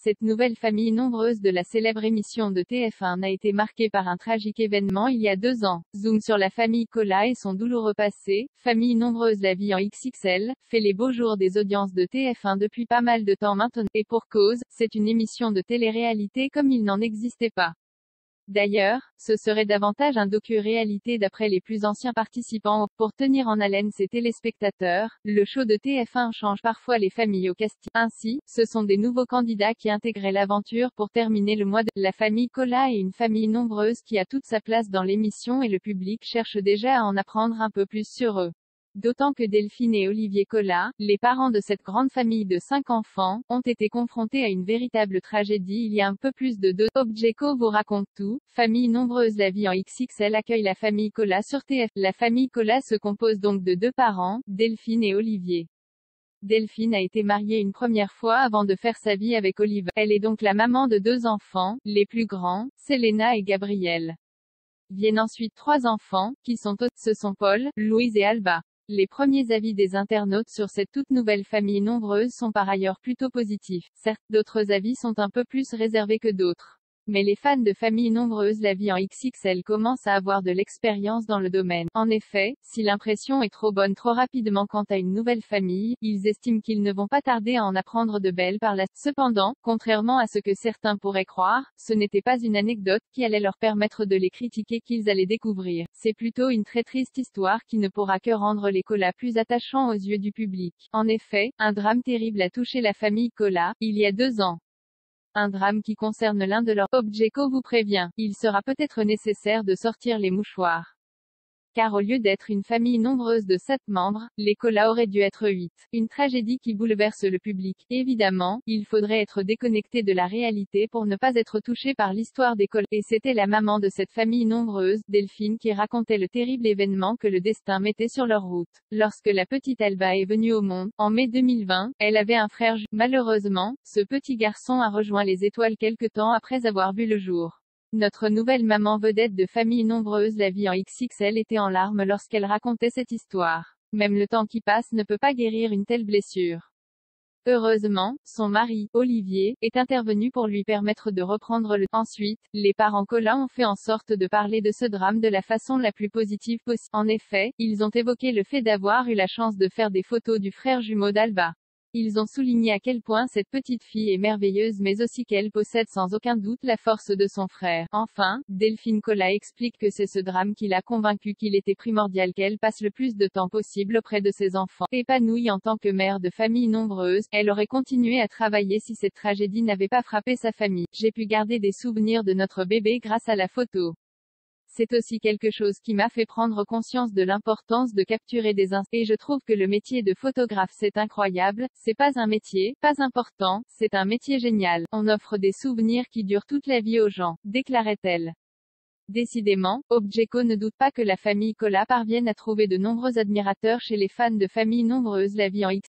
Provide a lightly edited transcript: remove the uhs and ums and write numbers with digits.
Cette nouvelle famille nombreuse de la célèbre émission de TF1 a été marquée par un tragique événement il y a 2 ans. Zoom sur la famille Colas et son douloureux passé. Famille nombreuse, la vie en XXL, fait les beaux jours des audiences de TF1 depuis pas mal de temps maintenant. Et pour cause, c'est une émission de télé-réalité comme il n'en existait pas. D'ailleurs, ce serait davantage un docu-réalité d'après les plus anciens participants. Pour tenir en haleine ses téléspectateurs, le show de TF1 change parfois les familles au casting. Ainsi, ce sont des nouveaux candidats qui intégraient l'aventure pour terminer le mois de la famille Colas est une famille nombreuse qui a toute sa place dans l'émission et le public cherche déjà à en apprendre un peu plus sur eux. D'autant que Delphine et Olivier Colas, les parents de cette grande famille de 5 enfants, ont été confrontés à une véritable tragédie il y a un peu plus de 2 ans. Objeco vous raconte tout. Famille nombreuse, la vie en XXL accueille la famille Colas sur TF. La famille Colas se compose donc de 2 parents, Delphine et Olivier. Delphine a été mariée une première fois avant de faire sa vie avec Olivier. Elle est donc la maman de 2 enfants, les plus grands, Selena et Gabriel. Viennent ensuite 3 enfants, qui sont ce sont Paul, Louise et Alba. Les premiers avis des internautes sur cette toute nouvelle famille nombreuse sont par ailleurs plutôt positifs. Certes, d'autres avis sont un peu plus réservés que d'autres. Mais les fans de famille nombreuse, la vie en XXL commencent à avoir de l'expérience dans le domaine. En effet, si l'impression est trop bonne trop rapidement quant à une nouvelle famille, ils estiment qu'ils ne vont pas tarder à en apprendre de belles par la suite. Cependant, contrairement à ce que certains pourraient croire, ce n'était pas une anecdote qui allait leur permettre de les critiquer qu'ils allaient découvrir. C'est plutôt une très triste histoire qui ne pourra que rendre les Colas plus attachants aux yeux du public. En effet, un drame terrible a touché la famille Colas, il y a 2 ans. Un drame qui concerne l'un de leurs. Objeco vous prévient, il sera peut-être nécessaire de sortir les mouchoirs. Car au lieu d'être une famille nombreuse de 7 membres, les Colas auraient dû être 8. Une tragédie qui bouleverse le public. Évidemment, il faudrait être déconnecté de la réalité pour ne pas être touché par l'histoire des Colas. Et c'était la maman de cette famille nombreuse, Delphine, qui racontait le terrible événement que le destin mettait sur leur route. Lorsque la petite Alba est venue au monde, en mai 2020, elle avait un frère. Malheureusement, ce petit garçon a rejoint les étoiles quelque temps après avoir vu le jour. Notre nouvelle maman vedette de famille nombreuse, la vie en XXL, était en larmes lorsqu'elle racontait cette histoire. Même le temps qui passe ne peut pas guérir une telle blessure. Heureusement, son mari, Olivier, est intervenu pour lui permettre de reprendre le. Ensuite, les parents Colas ont fait en sorte de parler de ce drame de la façon la plus positive possible. En effet, ils ont évoqué le fait d'avoir eu la chance de faire des photos du frère jumeau d'Alba. Ils ont souligné à quel point cette petite fille est merveilleuse mais aussi qu'elle possède sans aucun doute la force de son frère. Enfin, Delphine Colas explique que c'est ce drame qui l'a convaincue qu'il était primordial qu'elle passe le plus de temps possible auprès de ses enfants. Épanouie en tant que mère de famille nombreuse, elle aurait continué à travailler si cette tragédie n'avait pas frappé sa famille. J'ai pu garder des souvenirs de notre bébé grâce à la photo. C'est aussi quelque chose qui m'a fait prendre conscience de l'importance de capturer des instants. Et je trouve que le métier de photographe c'est incroyable, c'est pas un métier, pas important, c'est un métier génial. On offre des souvenirs qui durent toute la vie aux gens, déclarait-elle. Décidément, Objeco ne doute pas que la famille Colas parvienne à trouver de nombreux admirateurs chez les fans de famille nombreuse, la vie en X.